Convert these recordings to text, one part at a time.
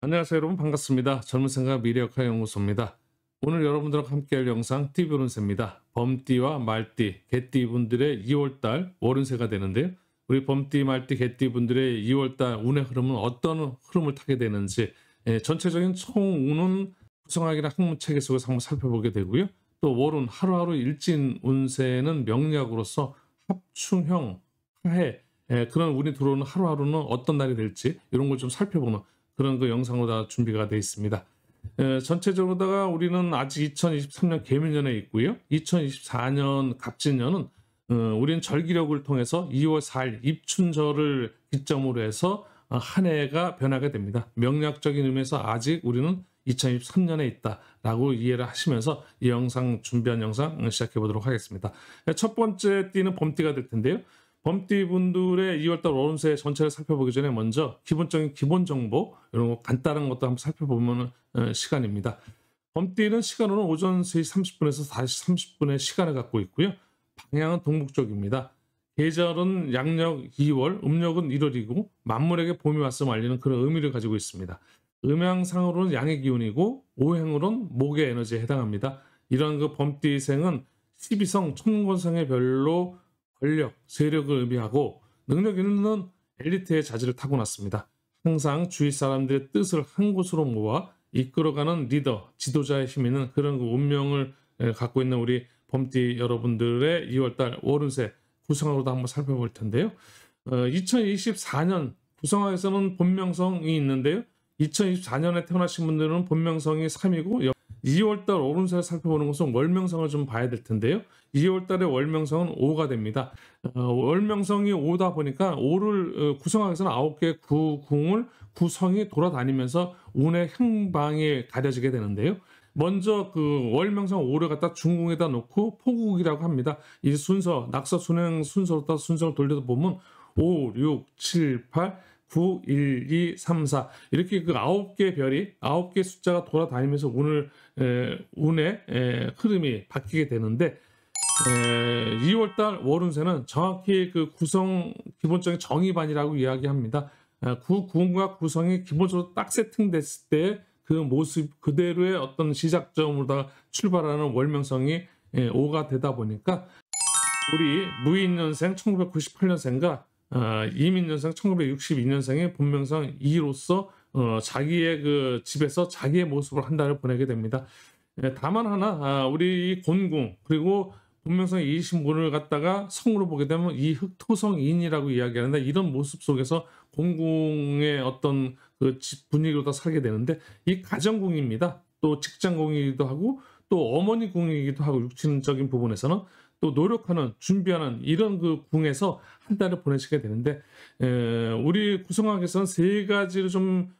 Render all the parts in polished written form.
안녕하세요 여러분, 반갑습니다. 젊은 생각 미래역학 연구소입니다. 오늘 여러분들과 함께할 영상 띠 오른세입니다. 범띠와 말띠, 개띠 분들의 2월달 월운세가 되는데요. 우리 범띠, 말띠, 개띠 분들의 2월달 운의 흐름은 어떤 흐름을 타게 되는지, 전체적인 총운은 구성학이나 학문체계 속에서 한번 살펴보게 되고요. 또 월운, 하루하루 일진 운세는 명리학으로서 합충형, 화해, 그런 운이 들어오는 하루하루는 어떤 날이 될지 이런 걸 좀 살펴보는 그런 그 영상으로 다 준비가 되어 있습니다. 전체적으로다가 우리는 아직 2023년 개미년에 있고요. 2024년 갑진년은 우리는 절기력을 통해서 2월 4일 입춘절을 기점으로 해서 한 해가 변하게 됩니다. 명리학적인 의미에서 아직 우리는 2023년에 있다라고 이해를 하시면서 이 영상 준비한 영상 시작해 보도록 하겠습니다. 첫 번째 띠는 범띠가 될 텐데요. 범띠 분들의 2월달 월운세 전체를 살펴보기 전에 먼저 기본적인 기본 정보 이런 거 간단한 것도 한번 살펴보면 시간입니다. 범띠는 시간으로는 오전 3시 30분에서 4시 30분의 시간을 갖고 있고요. 방향은 동북쪽입니다. 계절은 양력 2월, 음력은 1월이고 만물에게 봄이 왔음을 알리는 그런 의미를 가지고 있습니다. 음양상으로는 양의 기운이고 오행으로는 목의 에너지에 해당합니다. 이런 그 범띠생은 12성 천권성의 별로 권력, 세력을 의미하고 능력 있는 엘리트의 자질을 타고났습니다. 항상 주위 사람들의 뜻을 한 곳으로 모아 이끌어가는 리더, 지도자의 힘 있는 그런 그 운명을 갖고 있는 우리 범띠 여러분들의 2월달 월운세 구성학으로도 한번 살펴볼 텐데요. 2024년 구성학에서는 본명성이 있는데요. 2024년에 태어나신 분들은 본명성이 3이고 2월달 월운세를 살펴보는 것은 월명성을 좀 봐야 될 텐데요. 2월달에 월명성은 5가 됩니다. 월명성이 5다 보니까 5를 구성학에서는 9개 구궁을 구성이 돌아다니면서 운의 향방에 가려지게 되는데요. 먼저 그 월명성 5를 갖다 중궁에다 놓고 포국이라고 합니다. 이 순서, 낙서 순행 순서로 따라 순서를 돌려서 보면 5, 6, 7, 8, 9, 1, 2, 3, 4 이렇게 그 9개 별이 9개 숫자가 돌아다니면서 운의 흐름이 바뀌게 되는데 2월달 월운세는 정확히 그 구성 기본적인 정의반이라고 이야기합니다. 구군과 구성이 기본적으로 딱 세팅됐을 때 그 모습 그대로의 어떤 시작점으로 출발하는 월명성이 5가 되다 보니까 우리 무인년생 1998년생과 이민년생 1962년생의 본명성 2로서 자기의 그 집에서 자기의 모습을 한 달을 보내게 됩니다. 다만 하나 우리 이 곤궁 그리고 본명성 25를 갖다가 성으로 보게 되면 이 흑토성인이라고 이야기하는데 이런 모습 속에서 공궁의 어떤 그 분위기로 다 살게 되는데 이 가정궁입니다. 또 직장궁이기도 하고 또 어머니 궁이기도 하고 육신적인 부분에서는 또 노력하는 준비하는 이런 그 궁에서 한 달을 보내시게 되는데 우리 구성학에서는 세 가지를 좀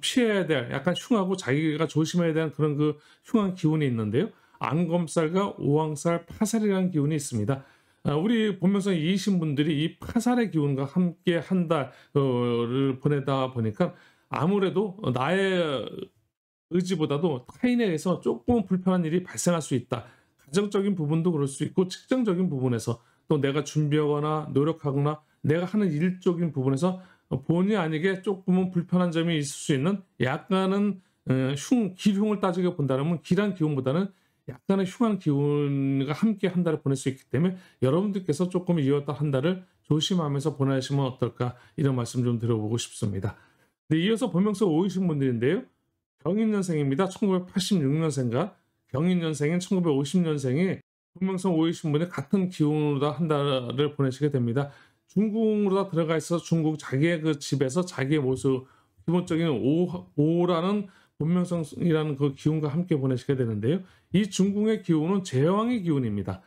피해야 될 약간 흉하고 자기가 조심해야 되는 그런 그 흉한 기운이 있는데요. 안검살과 오왕살, 파살이라는 기운이 있습니다. 우리 본명성 이이신 분들이 이 파살의 기운과 함께 한 달을 보내다 보니까 아무래도 나의 의지보다도 타인에 의해서 조금 불편한 일이 발생할 수 있다. 가정적인 부분도 그럴 수 있고 직장적인 부분에서 또 내가 준비하거나 노력하거나 내가 하는 일적인 부분에서 본의 아니게 조금은 불편한 점이 있을 수 있는 약간은 기흉을 따지게 본다면 기란 기운보다는 약간의 흉한 기운과 함께 한 달을 보낼 수 있기 때문에 여러분들께서 조금 이어다 한 달을 조심하면서 보내시면 어떨까 이런 말씀 좀 드려보고 싶습니다. 네, 이어서 본명성 5이신 분들인데요. 병인년생입니다. 1986년생과 병인년생인 1950년생이 본명성 5이신 분이 같은 기운으로 한 달을 보내시게 됩니다. 중궁으로 다 들어가 있어 중국 자기의 그 집에서 자기의 모습 기본적인 5라는 본명성이라는 그 기운과 함께 보내시게 되는데요. 이 중궁의 기운은 제왕의 기운입니다.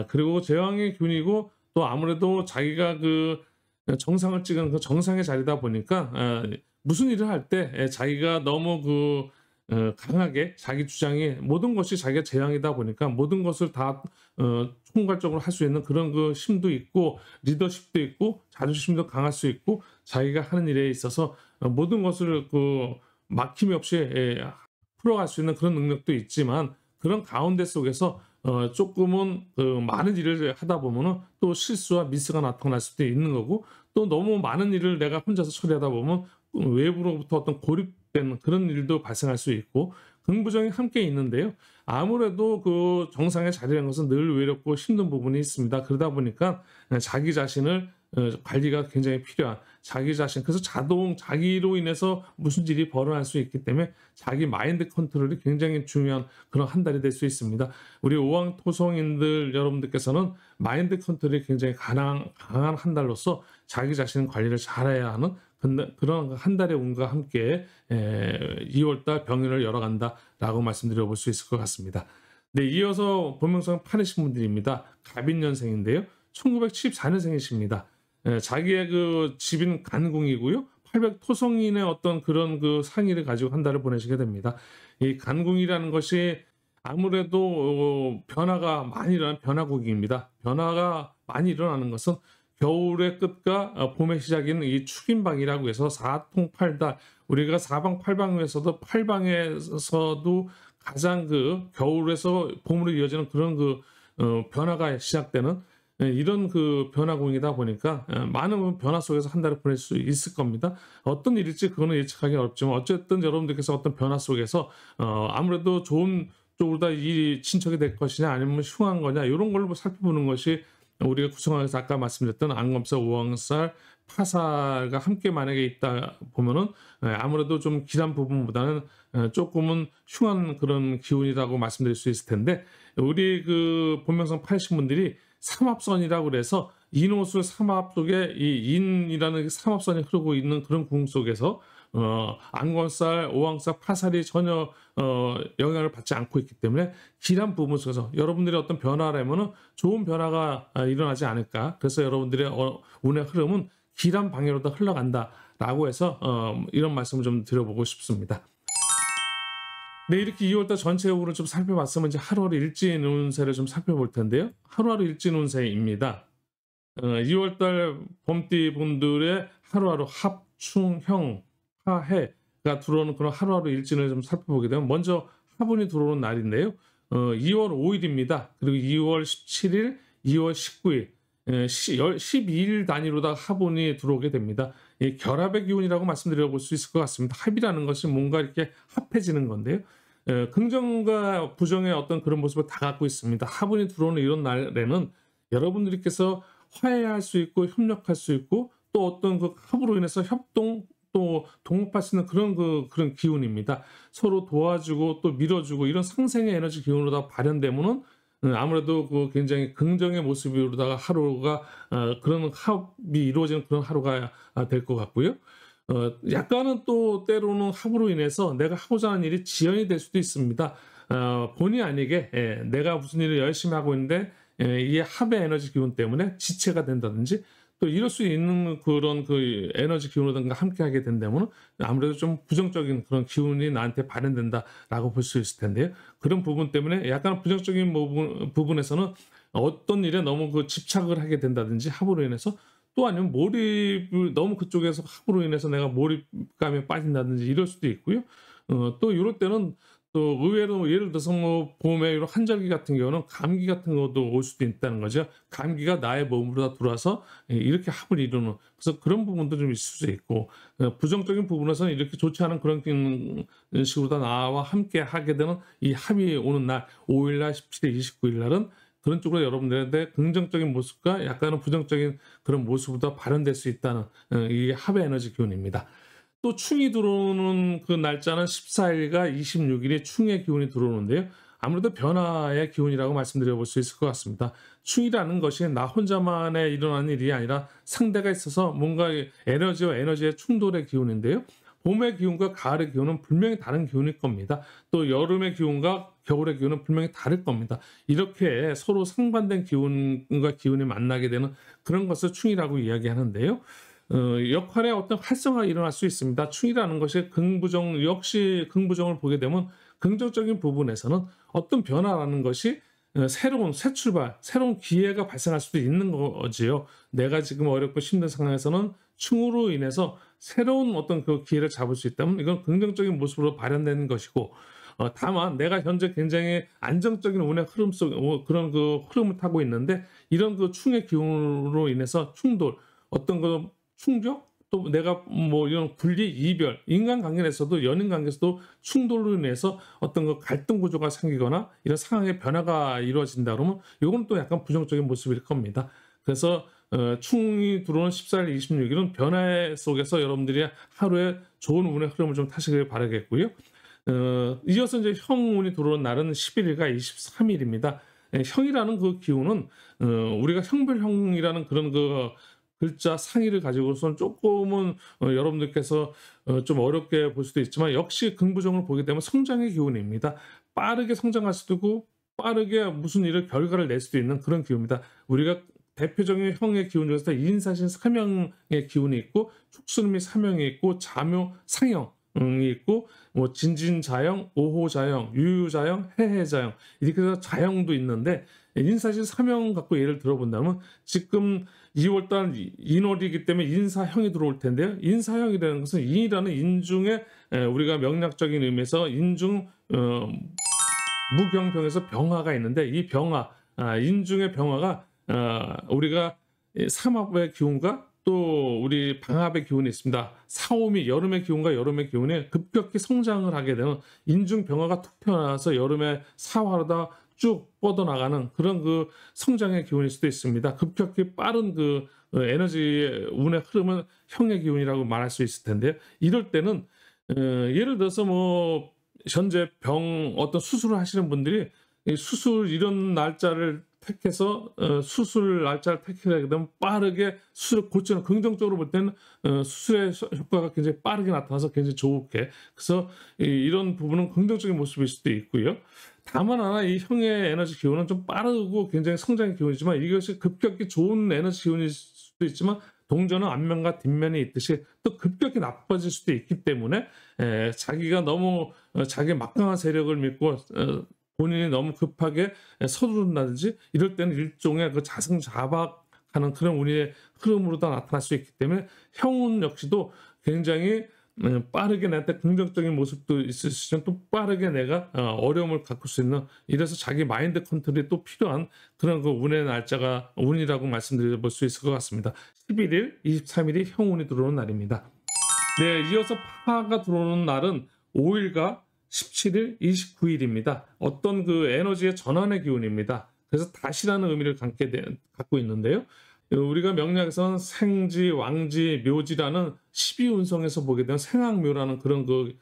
그리고 제왕의 기운이고 또 아무래도 자기가 그 정상을 찍은 그 정상의 자리다 보니까 무슨 일을 할 때 자기가 너무 강하게 자기 주장이 모든 것이 자기가 재앙이다 보니까 모든 것을 다 총괄적으로 할 수 있는 그런 그 힘도 있고 리더십도 있고 자존심도 강할 수 있고 자기가 하는 일에 있어서 모든 것을 막힘이 없이 풀어갈 수 있는 그런 능력도 있지만 그런 가운데 속에서 조금은 많은 일을 하다 보면은 또 실수와 미스가 나타날 수도 있는 거고 또 너무 많은 일을 내가 혼자서 처리하다 보면 외부로부터 어떤 고립 왜곡된 그런 일도 발생할 수 있고 긍부정이 함께 있는데요. 아무래도 그 정상의 자리라는 것은 늘 외롭고 힘든 부분이 있습니다. 그러다 보니까 자기 자신을 관리가 굉장히 필요한 자기 자신 그래서 자기로 인해서 무슨 일이 벌어날 수 있기 때문에 자기 마인드 컨트롤이 굉장히 중요한 그런 한 달이 될 수 있습니다. 우리 오왕토성인들 여러분들께서는 마인드 컨트롤이 굉장히 강한 한 달로서 자기 자신 관리를 잘해야 하는 그런 한 달의 운과 함께 2월달 병인을 열어간다라고 말씀드려 볼 수 있을 것 같습니다. 네, 이어서 본명성 8이신 분들입니다. 갑인년생인데요. 1974년생이십니다. 자기의 그 집인 간궁이고요. 800 토성인의 어떤 그런 그 상의를 가지고 한 달을 보내시게 됩니다. 이 간궁이라는 것이 아무래도 변화가 많이 일어나는 변화국입니다. 변화가 많이 일어나는 것은 겨울의 끝과 봄의 시작인 이 축인방이라고 해서 4통8달 우리가 사방팔방에서도 팔방에서도 가장 그 겨울에서 봄으로 이어지는 그런 그 변화가 시작되는 이런 그 변화공이다 보니까 많은 변화 속에서 한 달을 보낼 수 있을 겁니다. 어떤 일일지 그거는 예측하기 어렵지만 어쨌든 여러분들께서 어떤 변화 속에서 아무래도 좋은 쪽으로 다 이 친척이 될 것이냐 아니면 흉한 거냐 이런 걸로 살펴보는 것이 우리가 구성하에서 아까 말씀드렸던 안검살, 오왕살, 파살과 함께 만약에 있다 보면은 아무래도 좀 길한 부분보다는 조금은 흉한 그런 기운이라고 말씀드릴 수 있을 텐데 우리 그 본명성 8신 분들이 삼합선이라고 그래서 인호술 삼합 속에 이 인이라는 삼합선이 흐르고 있는 그런 궁 속에서 안검살, 오왕살, 파살이 전혀 영향을 받지 않고 있기 때문에 길한 부분 속에서 여러분들의 어떤 변화라면은 좋은 변화가 일어나지 않을까. 그래서 여러분들의 운의 흐름은 길한 방향으로 더 흘러간다라고 해서 이런 말씀을 좀 드려보고 싶습니다. 네, 이렇게 2월달 전체적으로 좀 살펴봤으면 이제 하루하루 일진 운세를 좀 살펴볼 텐데요. 하루하루 일진 운세입니다. 2월달 봄띠 분들의 하루하루 합충형 하해가 들어오는 그런 하루하루 일진을 좀 살펴보게 되면 먼저 화분이 들어오는 날인데요. 2월 5일입니다. 그리고 2월 17일, 2월 19일, 12일 단위로다 화분이 들어오게 됩니다. 이 결합의 기운이라고 말씀드려 볼 수 있을 것 같습니다. 합이라는 것이 뭔가 이렇게 합해지는 건데요. 긍정과 부정의 어떤 그런 모습을 다 갖고 있습니다. 화분이 들어오는 이런 날에는 여러분들께서 화해할 수 있고 협력할 수 있고 또 어떤 그 합으로 인해서 협동 또 동업할 수 있는 그런 기운입니다. 서로 도와주고 또 밀어주고 이런 상생의 에너지 기운으로 다 발현되면은 아무래도 그 굉장히 긍정의 모습으로다가 하루가 그런 합이 이루어지는 그런 하루가 될 것 같고요. 약간은 또 때로는 합으로 인해서 내가 하고자 하는 일이 지연이 될 수도 있습니다. 본의 아니게 내가 무슨 일을 열심히 하고 있는데 이 합의 에너지 기운 때문에 지체가 된다든지 또 이럴 수 있는 그런 그 에너지 기운이든가 함께 하게 된다면 아무래도 좀 부정적인 그런 기운이 나한테 발현된다라고 볼 수 있을 텐데요. 그런 부분 때문에 약간 부정적인 부분에서는 어떤 일에 너무 그 집착을 하게 된다든지 합으로 인해서 또 아니면 몰입을 너무 그쪽에서 합으로 인해서 내가 몰입감에 빠진다든지 이럴 수도 있고요. 또 이럴 때는 또 의외로 예를 들어서 뭐 봄에 이런 한절기 같은 경우는 감기 같은 것도 올 수도 있다는 거죠. 감기가 나의 몸으로 다 들어와서 이렇게 합을 이루는 그래서 그런 부분도 좀 있을 수 있고 부정적인 부분에서는 이렇게 좋지 않은 그런 식으로 다 나와 함께 하게 되는 이 합이 오는 날 5일날 17일 29일 날은 그런 쪽으로 여러분들한테 긍정적인 모습과 약간은 부정적인 그런 모습으로 발현될 수 있다는 이 합의 에너지 기운입니다. 또 충이 들어오는 그 날짜는 14일과 26일에 충의 기운이 들어오는데요. 아무래도 변화의 기운이라고 말씀드려 볼 수 있을 것 같습니다. 충이라는 것이 나 혼자만의 일어나는 일이 아니라 상대가 있어서 뭔가 에너지와 에너지의 충돌의 기운인데요. 봄의 기운과 가을의 기운은 분명히 다른 기운일 겁니다. 또 여름의 기운과 겨울의 기운은 분명히 다를 겁니다. 이렇게 서로 상반된 기운과 기운이 만나게 되는 그런 것을 충이라고 이야기하는데요. 역할의 어떤 활성화가 일어날 수 있습니다. 충이라는 것이 긍부정 역시 긍부정을 보게 되면 긍정적인 부분에서는 어떤 변화라는 것이 새로운 새 출발, 새로운 기회가 발생할 수도 있는 거지요. 내가 지금 어렵고 힘든 상황에서는 충으로 인해서 새로운 어떤 그 기회를 잡을 수 있다면 이건 긍정적인 모습으로 발현되는 것이고 다만 내가 현재 굉장히 안정적인 운의 흐름 속 그런 그 흐름을 타고 있는데 이런 그 충의 기운으로 인해서 충돌 어떤 그 충격 또 내가 뭐 이런 분리, 이별, 인간관계에서도 연인 관계에서도 충돌로 인해서 어떤 그 갈등 구조가 생기거나 이런 상황의 변화가 이루어진다 그러면 요건 또 약간 부정적인 모습일 겁니다. 그래서 충이 들어오는 14일, 26일은 변화 속에서 여러분들이 하루에 좋은 운의 흐름을 좀 타시길 바라겠고요. 이어서 이제 형운이 들어오는 날은 11일과 23일입니다. 형이라는 그 기운은 우리가 형별형이라는 그런 그 글자 상의를 가지고선 조금은 여러분들께서 좀 어렵게 볼 수도 있지만 역시 긍부정을 보게 되면 성장의 기운입니다. 빠르게 성장할 수도 있고 빠르게 무슨 일을 결과를 낼 수도 있는 그런 기운입니다. 우리가 대표적인 형의 기운 중에서 인사신 사명의 기운이 있고 축술미 사명이 있고 자묘 상형이 있고 뭐 진진자형, 오호자형, 유유자형, 해해자형 이렇게 해서 자형도 있는데 인사신 사명 갖고 예를 들어본다면 지금 2월달 인월이기 때문에 인사형이 들어올 텐데요. 인사형이라는 것은 인이라는 인중에 우리가 명략적인 의미에서 인중 무병병에서 병화가 있는데 이 병화 인중의 병화가 우리가 삼합의 기운과 또 우리 방합의 기운이 있습니다. 사오미 여름의 기운과 여름의 기운이 급격히 성장을 하게 되는 인중 병화가 툭 튀어나와서 여름에 사화로다 쭉 뻗어나가는 그런 그 성장의 기운일 수도 있습니다. 급격히 빠른 그 에너지의 운의 흐름은 형의 기운이라고 말할 수 있을 텐데요. 이럴 때는 예를 들어서 뭐 현재 어떤 수술을 하시는 분들이 수술 이런 날짜를 택해서 수술 날짜를 택하게 되면 빠르게 수술을 고치는 긍정적으로 볼 때는 수술의 효과가 굉장히 빠르게 나타나서 굉장히 좋게 그래서 이런 부분은 긍정적인 모습일 수도 있고요. 다만 하나 이 형의 에너지 기운은 좀 빠르고 굉장히 성장의 기운이지만 이것이 급격히 좋은 에너지 기운일 수도 있지만 동전은 앞면과 뒷면이 있듯이 또 급격히 나빠질 수도 있기 때문에 자기가 너무 자기의 막강한 세력을 믿고 본인이 너무 급하게 서두른다든지 이럴 때는 일종의 그 자승자박하는 그런 운의 흐름으로도 나타날 수 있기 때문에 형운 역시도 굉장히 빠르게 나한테 긍정적인 모습도 있을 수 있지만 또 빠르게 내가 어려움을 겪을 수 있는 이래서 자기 마인드 컨트롤이 또 필요한 그런 그 운의 날짜가 운이라고 말씀드릴 수 있을 것 같습니다. 11일, 23일이 형운이 들어오는 날입니다. 네, 이어서 파가 들어오는 날은 5일과 17일, 29일입니다. 어떤 그 에너지의 전환의 기운입니다. 그래서 다시라는 의미를 갖고 있는데요. 우리가 명략에서는 생지, 왕지, 묘지라는 12운성에서 보게 되면 생학묘라는 그런 그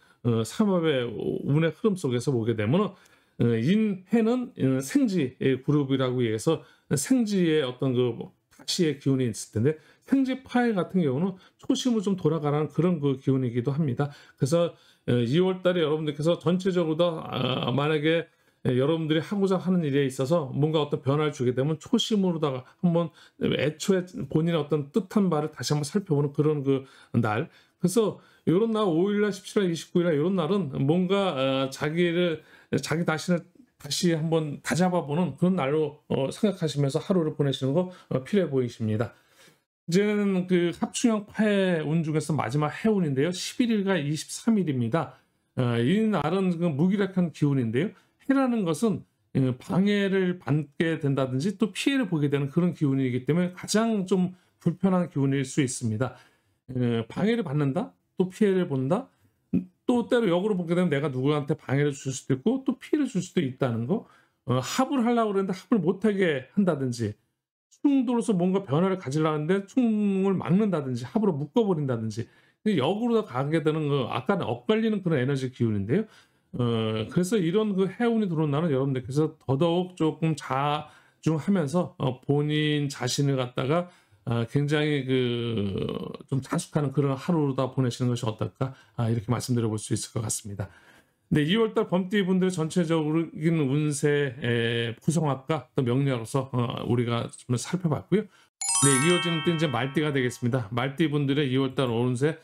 삼합의 운의 흐름 속에서 보게 되면 인해는 생지의 그룹이라고 해서 생지의 어떤 그 다시의 기운이 있을 텐데 생지 파일 같은 경우는 초심으로 좀 돌아가라는 그런 그 기운이기도 합니다. 그래서 2월 달에 여러분들께서 전체적으로 다 만약에 여러분들이 하고자 하는 일에 있어서 뭔가 어떤 변화를 주게 되면 초심으로다가 한번 애초에 본인의 어떤 뜻한 바를 다시 한번 살펴보는 그런 그 날. 그래서 이런 날 5일날, 17일, 29일날 이런 날은 뭔가 자기 자신을 다시 한번 다잡아보는 그런 날로 생각하시면서 하루를 보내시는 거 필요해 보이십니다. 이제는 그 합충형 파의 운 중에서 마지막 해운인데요. 11일과 23일입니다. 이 날은 그 무기력한 기운인데요. 해라는 것은 방해를 받게 된다든지 또 피해를 보게 되는 그런 기운이기 때문에 가장 좀 불편한 기운일 수 있습니다. 방해를 받는다, 또 피해를 본다, 또 때로 역으로 보게 되면 내가 누구한테 방해를 줄 수도 있고 또 피해를 줄 수도 있다는 거. 합을 하려고 그랬는데 합을 못하게 한다든지 충돌로서 뭔가 변화를 가지려고 하는데 충을 막는다든지 합으로 묶어버린다든지 역으로 가게 되는 거 아까는 엇갈리는 그런 에너지 기운인데요. 그래서 이런 그 해운이 들어온 날은 여러분들께서 더더욱 조금 자중하면서 본인 자신을 갖다가 굉장히 그 좀 자숙하는 그런 하루다 보내시는 것이 어떨까 이렇게 말씀드려 볼 수 있을 것 같습니다. 네, 2월달 범띠 분들의 전체적인 운세 구성학과 또 명리학으로서 우리가 좀 살펴봤고요. 네, 이어지는 또 이제 말띠가 되겠습니다. 말띠 분들의 2월달 운세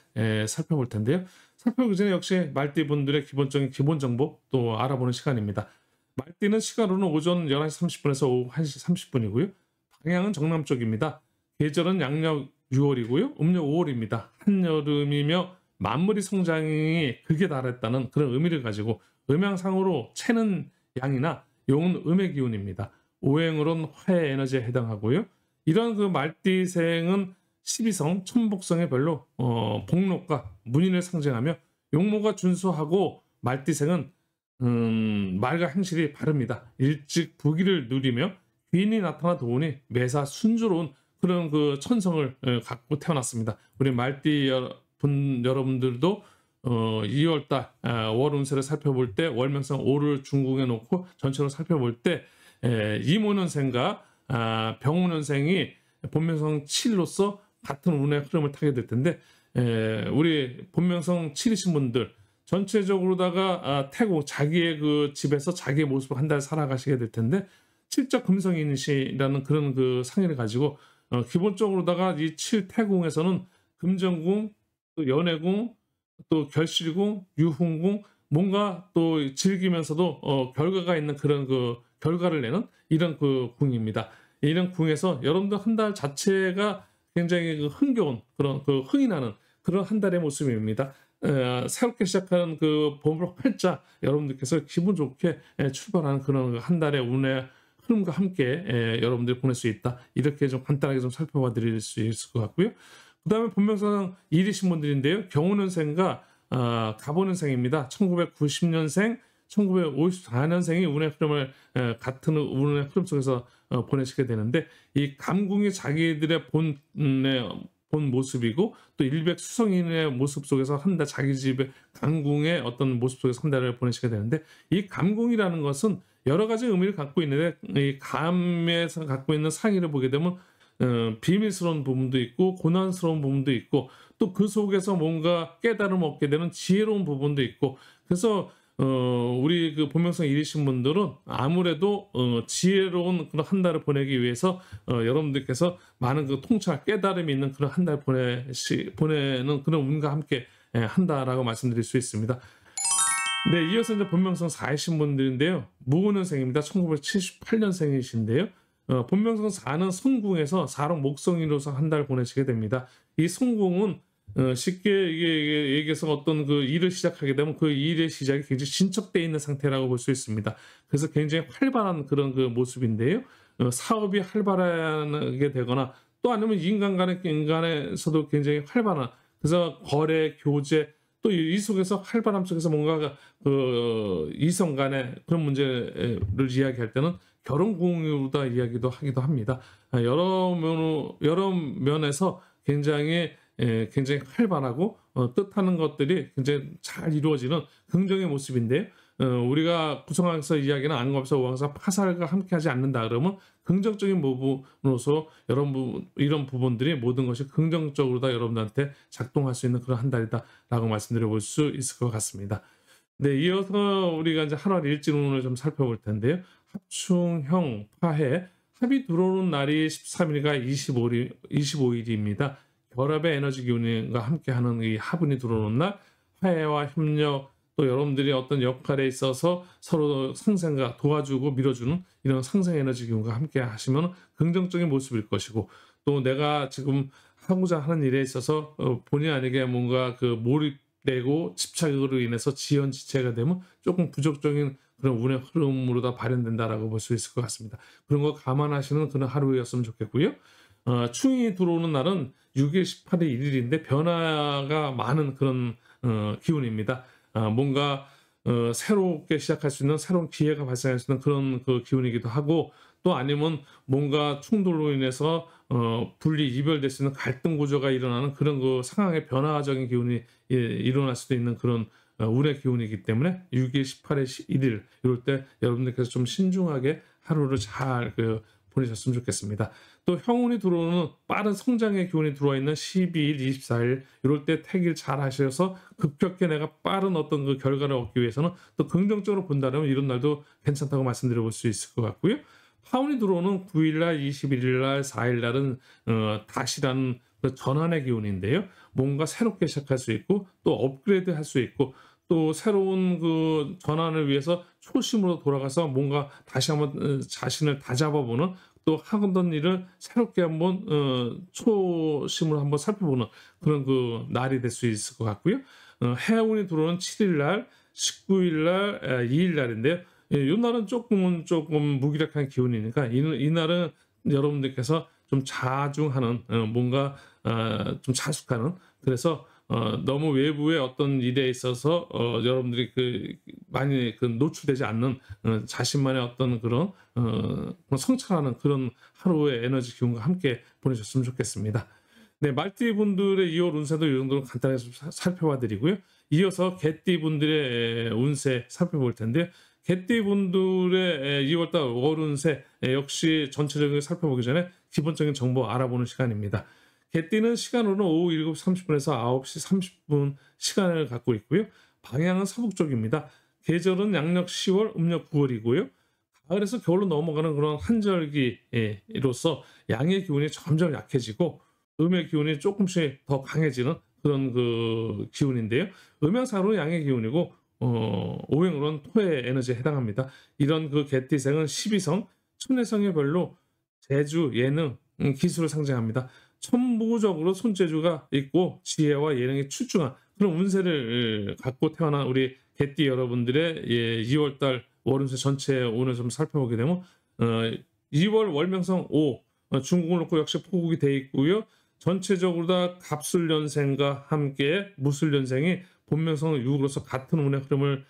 살펴볼 텐데요. 살펴보기 전에 역시 말띠 분들의 기본적인 기본 정보 또 알아보는 시간입니다. 말띠는 시간으로는 오전 11시 30분에서 오후 1시 30분이고요. 방향은 정남 쪽입니다. 계절은 양력 6월이고요. 음력 5월입니다. 한여름이며 만물이 성장이 극에 달했다는 그런 의미를 가지고 음양상으로 채는 양이나 용은 음의 기운입니다. 오행으로는 화의 에너지에 해당하고요. 이런 그 말띠생은 12성 천복성의 별로 복록과 문인을 상징하며 용모가 준수하고 말띠생은 말과 행실이 바릅니다. 일찍 부귀를 누리며 귀인이 나타나 도우니 매사 순조로운 그런 그 천성을 갖고 태어났습니다. 우리 말띠 여러분들도 2월달 월 운세를 살펴볼 때 월명성 5를 중궁에 놓고 전체로 살펴볼 때 이모년생과 병우년생이 본명성 7로서 같은 운의 흐름을 타게 될 텐데 우리 본명성 7이신 분들 전체적으로다가 태고 자기의 그 집에서 자기의 모습을 한 달 살아가시게 될 텐데 칠적 금성인이시라는 그런 그 상의를 가지고 기본적으로다가 이 7태궁에서는 금전궁, 또 연애궁, 또 결실궁, 유훈궁 뭔가 또 즐기면서도 결과가 있는 그런 그 결과를 내는 이런 그 궁입니다. 이런 궁에서 여러분들 한 달 자체가 굉장히 그 흥겨운 그런 그 흥이 나는 그런 한 달의 모습입니다. 새롭게 시작하는 그 봄을 활짝 여러분들께서 기분 좋게 출발하는 그런 한 달의 운의 흐름과 함께 여러분들이 보낼 수 있다. 이렇게 좀 간단하게 좀 살펴봐 드릴 수 있을 것 같고요. 그 다음에 본명상 1이신 분들인데요. 경우년생과 갑오년생입니다. 1990년생, 1954년생이 운의 흐름을 같은 운의 흐름 속에서 보내시게 되는데 이 감궁이 자기들의 본 모습이고 또 일백 수성인의 모습 속에서 한 달 자기 집의 감궁의 어떤 모습 속에서 한 달을 보내시게 되는데 이 감궁이라는 것은 여러 가지 의미를 갖고 있는데 이 감에서 갖고 있는 상의를 보게 되면 비밀스러운 부분도 있고 고난스러운 부분도 있고 또 그 속에서 뭔가 깨달음을 얻게 되는 지혜로운 부분도 있고 그래서 우리 그 본명성 1이신 분들은 아무래도 지혜로운 그런 한 달을 보내기 위해서 여러분들께서 많은 그 통찰 깨달음이 있는 그런 한 달 보내는 그런 운과 함께 한다라고 말씀드릴 수 있습니다. 네, 이어서 이제 본명성 4이신 분들인데요. 무오년생입니다. 1978년생이신데요. 본명성 4는 성궁에서 사록 목성인으로서 한 달 보내시게 됩니다. 이 성궁은 쉽게 얘기해서 어떤 그 일을 시작하게 되면 그 일의 시작이 굉장히 진척되어 있는 상태라고 볼 수 있습니다. 그래서 굉장히 활발한 그런 그 모습인데요. 사업이 활발하게 되거나 또 아니면 인간에서도 굉장히 활발한 그래서 거래, 교제 또 이 속에서 활발함 속에서 뭔가 그 이성 간의 그런 문제를 이야기할 때는 결혼 공유다 이야기도 하기도 합니다. 여러 면에서 굉장히 활발하고 뜻하는 것들이 굉장히 잘 이루어지는 긍정의 모습인데요. 우리가 구성학에서 이야기는 안검사, 오왕사, 파살과 함께하지 않는다 그러면 긍정적인 부분으로서 이런 부분들이 모든 것이 긍정적으로 다 여러분들한테 작동할 수 있는 그런 한 달이다라고 말씀드려 볼 수 있을 것 같습니다. 네, 이어서 우리가 이제 한월 일진운을 좀 살펴볼 텐데요. 합충형 파해 합이 들어오는 날이 13일과 25일입니다. 결합의 에너지 기운과 함께하는 이 합운이 들어오는 날 화해와 협력 또 여러분들이 어떤 역할에 있어서 서로 상생과 도와주고 밀어주는 이런 상생 에너지 기운과 함께 하시면 긍정적인 모습일 것이고 또 내가 지금 하고자 하는 일에 있어서 본의 아니게 뭔가 그 몰입되고 집착으로 인해서 지연지체가 되면 조금 부정적인 그런 운의 흐름으로 다 발현된다라고 볼 수 있을 것 같습니다. 그런 거 감안하시는 그런 하루였으면 좋겠고요. 충이 들어오는 날은 6일 18일 1일인데 변화가 많은 그런 기운입니다. 뭔가 새롭게 시작할 수 있는 새로운 기회가 발생할 수 있는 그런 그 기운이기도 하고 또 아니면 뭔가 충돌로 인해서 분리 이별될 수 있는 갈등 구조가 일어나는 그런 그 상황의 변화적인 기운이 일어날 수도 있는 그런 운의 기운이기 때문에 6일 18일 1일 이럴 때 여러분들께서 좀 신중하게 하루를 잘 보내셨으면 좋겠습니다. 또 형운이 들어오는 빠른 성장의 기운이 들어와 있는 12일, 24일 이럴 때 택일 잘 하셔서 급격히 내가 빠른 어떤 그 결과를 얻기 위해서는 또 긍정적으로 본다면 이런 날도 괜찮다고 말씀드려 볼 수 있을 것 같고요. 파운이 들어오는 9일날, 21일날, 4일날은 다시라는 그 전환의 기운인데요. 뭔가 새롭게 시작할 수 있고 또 업그레이드 할 수 있고 또 새로운 그 전환을 위해서 초심으로 돌아가서 뭔가 다시 한번 자신을 다잡아보는 또 하던 일을 새롭게 한번 초심으로 한번 살펴보는 그런 그 날이 될 수 있을 것 같고요. 해운이 들어오는 7일날, 19일날, 2일날인데요. 이 날은 조금 무기력한 기운이니까 이 날은 여러분들께서 좀 자중하는 뭔가 좀 자숙하는, 그래서 너무 외부의 어떤 일에 있어서 여러분들이 많이 노출되지 않는 자신만의 어떤 그런 성찰하는 그런 하루의 에너지 기운과 함께 보내셨으면 좋겠습니다. 네, 말띠 분들의 2월 운세도 이 정도로 간단하게 좀 살펴봐 드리고요. 이어서 개띠 분들의 운세 살펴볼 텐데요. 개띠 분들의 2월달 월 운세 역시 전체적으로 살펴보기 전에 기본적인 정보 알아보는 시간입니다. 개띠는 시간으로는 오후 7시 30분에서 9시 30분 시간을 갖고 있고요. 방향은 서북 쪽입니다. 계절은 양력 10월, 음력 9월이고요. 가을에서 겨울로 넘어가는 그런 한절기로서 양의 기운이 점점 약해지고 음의 기운이 조금씩 더 강해지는 그런 기운인데요. 음양상으로는 양의 기운이고 오행으로는 토의 에너지에 해당합니다. 이런 개띠생은 12성, 천내성의 별로 재주, 예능, 기술을 상징합니다. 천부적으로 손재주가 있고 지혜와 예능이 출중한 그런 운세를 갖고 태어난 우리 개띠 여러분들의 2월달 월운세 전체 오늘 좀 살펴보게 되면 2월 월명성 5, 중국을 놓고 역시 포국이 되어 있고요. 전체적으로 다 갑술년생과 함께 무술년생이 본명성 6으로서 같은 운의 흐름을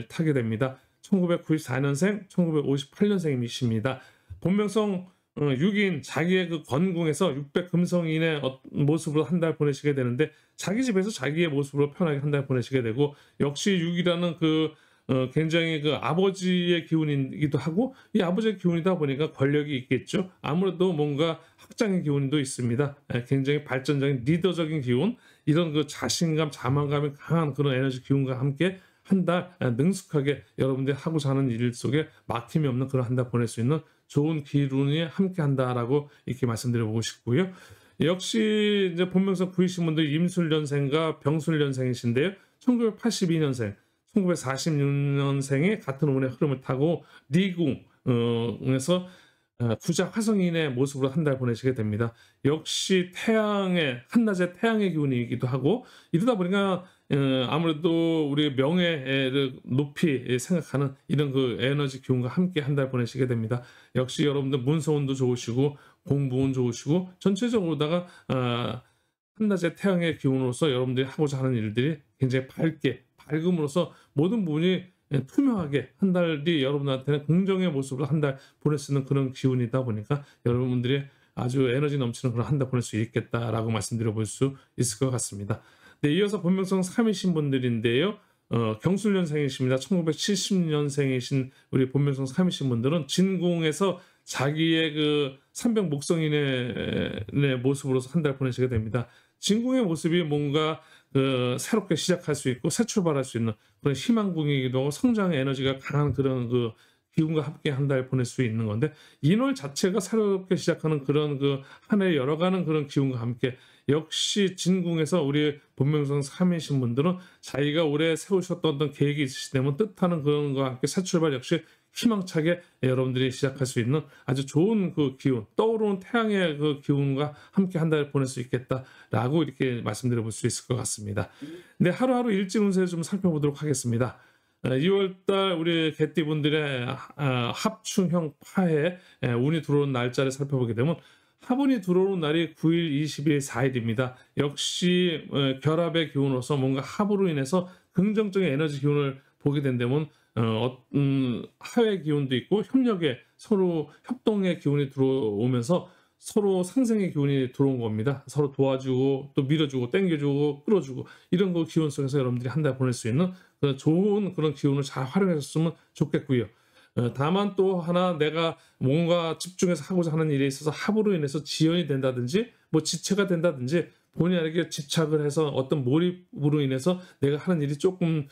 타게 됩니다. 1994년생, 1958년생이십니다. 본명성 6인 자기의 건궁에서 600금성인의 모습으로 한 달 보내시게 되는데 자기 집에서 자기의 모습으로 편하게 한 달 보내시게 되고 역시 6이라는 굉장히 아버지의 기운이기도 하고 이 아버지의 기운이다 보니까 권력이 있겠죠. 아무래도 뭔가 학장의 기운도 있습니다. 굉장히 발전적인 리더적인 기운, 이런 자신감, 자만감이 강한 그런 에너지 기운과 함께 한 달 능숙하게 여러분들이 하고자 하는 일 속에 막힘이 없는 그런 한 달 보낼 수 있는 좋은 기운이 함께 한다라고 이렇게 말씀드려보고 싶고요. 역시 이제 본명성 9이신 분들 임술년생과 병술년생이신데요. 1982년생, 1946년생이 같은 운의 흐름을 타고 리궁에서 구자 화성인의 모습으로 한 달 보내시게 됩니다. 역시 한낮의 태양의 기운이기도 하고 이러다 보니까 아무래도 우리 명예를 높이 생각하는 이런 에너지 기운과 함께 한 달 보내시게 됩니다. 역시 여러분들 문서운도 좋으시고 공부운 좋으시고 전체적으로다가 한낮의 태양의 기운으로서 여러분들이 하고자 하는 일들이 굉장히 밝음으로써 모든 부분이 투명하게 한 달이 여러분한테는 긍정의 모습으로 한 달 보낼 수 있는 그런 기운이다 보니까 여러분들이 아주 에너지 넘치는 그런 한 달 보낼 수 있겠다라고 말씀드려 볼 수 있을 것 같습니다. 네, 이어서 본명성 3이신 분들인데요. 경술년생이십니다. 1970년생이신 우리 본명성 3이신 분들은 진궁에서 자기의 삼병 목성인의 모습으로서 한 달 보내시게 됩니다. 진궁의 모습이 뭔가 새롭게 시작할 수 있고 새 출발할 수 있는 그런 희망궁이기도 하고 성장의 에너지가 강한 그런 기운과 함께 한 달 보낼 수 있는 건데 인월 자체가 새롭게 시작하는 그런 한 해 열어가는 그런 기운과 함께 역시 진궁에서 우리 본명성 3이신 분들은 자기가 올해 세우셨던 어떤 계획이 있으시다면 뜻하는 그런 것과 함께 새 출발 역시 희망차게 여러분들이 시작할 수 있는 아주 좋은 기운, 떠오르는 태양의 기운과 함께 한 달 보낼 수 있겠다라고 이렇게 말씀드려 볼 수 있을 것 같습니다. 네, 하루하루 일지 운세를 좀 살펴보도록 하겠습니다. 2월달 우리 개띠분들의 합충형 파에 운이 들어오는 날짜를 살펴보게 되면 합운이 들어오는 날이 9일, 20일, 4일입니다. 역시 결합의 기운으로서 뭔가 합으로 인해서 긍정적인 에너지 기운을 보게 된다면 하회 기운도 있고 협력의 서로 협동의 기운이 들어오면서 서로 상생의 기운이 들어온 겁니다. 서로 도와주고 또 밀어주고 땡겨주고 끌어주고 이런 기운 속에서 여러분들이 한 달 보낼 수 있는 좋은 그런 기운을 잘 활용하셨으면 좋겠고요. 다만 또 하나 내가 뭔가 집중해서 하고자 하는 일에 있어서 합으로 인해서 지연이 된다든지 뭐 지체가 된다든지 본인에게 집착을 해서 어떤 몰입으로 인해서 내가 하는 일이 조금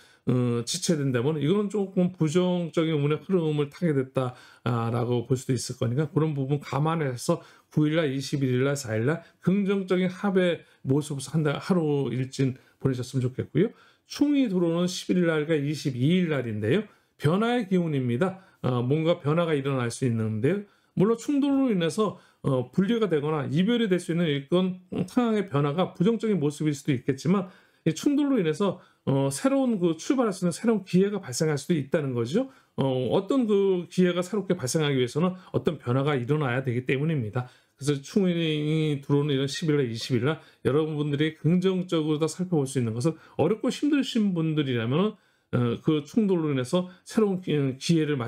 지체된다면 이거는 조금 부정적인 운의 흐름을 타게 됐다라고 볼 수도 있을 거니까 그런 부분 감안해서 9일날, 21일날, 4일날 긍정적인 합의 모습으로 한 달 하루 일진 보내셨으면 좋겠고요. 충이 들어오는 11일날과 22일날인데요. 변화의 기운입니다. 뭔가 변화가 일어날 수 있는데요. 물론 충돌로 인해서 분리가 되거나 이별이 될 수 있는 이건 상황의 변화가 부정적인 모습일 수도 있겠지만 이 충돌로 인해서 새로운 그 출발할 수 있는 새로운 기회가 발생할 수도 있다는 거죠. 어떤 그 기회가 새롭게 발생하기 위해서는 어떤 변화가 일어나야 되기 때문입니다. 그래서 충이 들어오는 이런 10일날, 20일날 여러분들이 긍정적으로 다 살펴볼 수 있는 것은 어렵고 힘드신 분들이라면 그 충돌로 인해서 새로운 기회로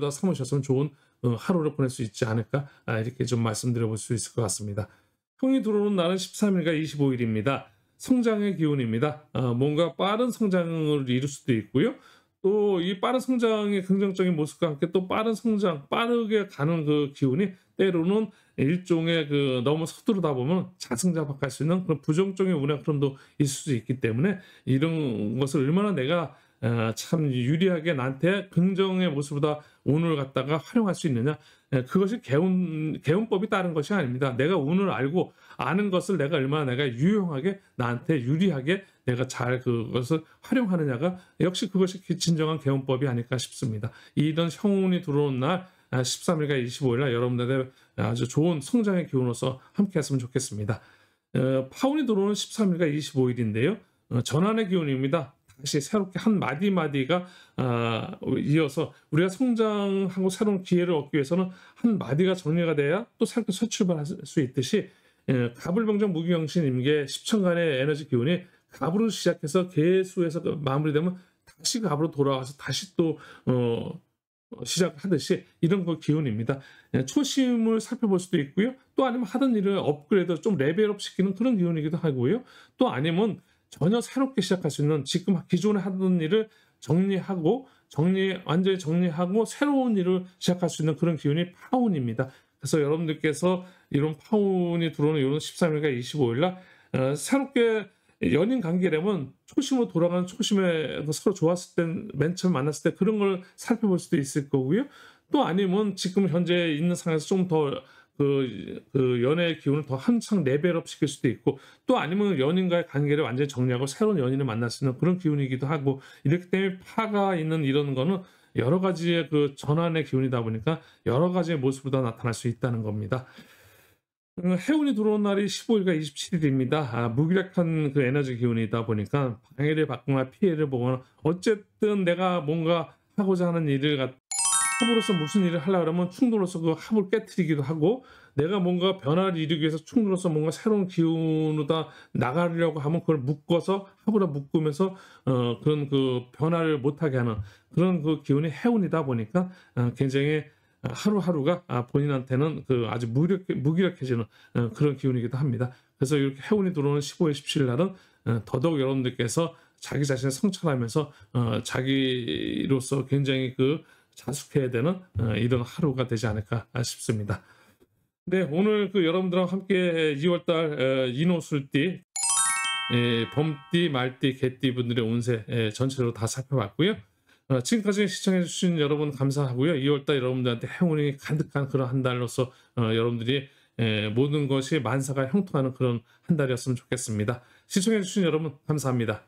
다 삼으셨으면 좋은 하루를 보낼 수 있지 않을까 이렇게 좀 말씀드려 볼 수 있을 것 같습니다. 형이 들어오는 날은 13일과 25일입니다. 성장의 기운입니다. 뭔가 빠른 성장을 이룰 수도 있고요. 또 이 빠른 성장의 긍정적인 모습과 함께 또 빠른 성장, 빠르게 가는 그 기운이 때로는 일종의 그 너무 서두르다 보면 자승자박할 수 있는 그런 부정적인 운의 흐름도 있을 수 있기 때문에 이런 것을 얼마나 내가 참 유리하게 나한테 긍정의 모습보다 운을 갖다가 활용할 수 있느냐. 그것이 개운법이 따른 것이 아닙니다. 내가 운을 알고 아는 것을 내가 얼마나 내가 유용하게 나한테 유리하게 내가 잘 그것을 활용하느냐가 역시 그것이 진정한 개운법이 아닐까 싶습니다. 이런 형운이 들어온 날 13일과 25일 날 여러분들의 아주 좋은 성장의 기운으로서 함께 했으면 좋겠습니다. 파운이 들어오는 13일과 25일인데요. 전환의 기운입니다. 다시 새롭게 한 마디마디가 이어서 우리가 성장하고 새로운 기회를 얻기 위해서는 한 마디가 정리가 돼야 또 새롭게 새 출발할 수 있듯이 갑을병정 무기경신 임계 10천간의 에너지 기운이 갑으로 시작해서 개수에서 마무리되면 다시 갑으로 돌아와서 다시 또 시작하듯이 이런 그 기운입니다. 초심을 살펴볼 수도 있고요. 또 아니면 하던 일을 업그레이드 좀 레벨업 시키는 그런 기운이기도 하고요. 또 아니면 전혀 새롭게 시작할 수 있는 지금 기존에 하던 일을 완전히 정리하고 새로운 일을 시작할 수 있는 그런 기운이 파운입니다. 그래서 여러분들께서 이런 파운이 들어오는 이런 13일과 25일 날 새롭게 연인 관계라면 초심으로 돌아가는 초심에 서로 좋았을 때 맨 처음 만났을 때 그런 걸 살펴볼 수도 있을 거고요. 또 아니면 지금 현재 있는 상황에서 좀 더 그 연애의 기운을 더 한창 레벨업 시킬 수도 있고 또 아니면 연인과의 관계를 완전히 정리하고 새로운 연인을 만날 수 있는 그런 기운이기도 하고 이렇기 때문에 파가 있는 이런 거는 여러 가지의 그 전환의 기운이다 보니까 여러 가지의 모습으로 나타날 수 있다는 겁니다. 해운이 들어온 날이 15일과 27일입니다. 무기력한 그 에너지 기운이다 보니까 방해를 받거나 피해를 보거나 어쨌든 내가 뭔가 하고자 하는 일을 합으로서 무슨 일을 하려고 하면 충돌로서 그 합을 깨트리기도 하고 내가 뭔가 변화를 이루기 위해서 충돌로서 뭔가 새로운 기운으로 나가려고 하면 그걸 합으로 묶으면서 그런 그 변화를 못하게 하는 그런 그 기운이 해운이다 보니까 굉장히 하루하루가 본인한테는 그 아주 무기력해지는 그런 기운이기도 합니다. 그래서 이렇게 해운이 들어오는 15일, 17일 날은 더더욱 여러분들께서 자기 자신을 성찰하면서 자기로서 굉장히 그 자숙해야 되는 이런 하루가 되지 않을까 싶습니다. 네, 오늘 그 여러분들과 함께 2월달 인호술띠, 범띠, 말띠, 개띠 분들의 운세 전체적으로 다 살펴봤고요. 지금까지 시청해주신 여러분 감사하고요. 2월달 여러분들한테 행운이 가득한 그런 한 달로서 여러분들이 모든 것이 만사가 형통하는 그런 한 달이었으면 좋겠습니다. 시청해주신 여러분 감사합니다.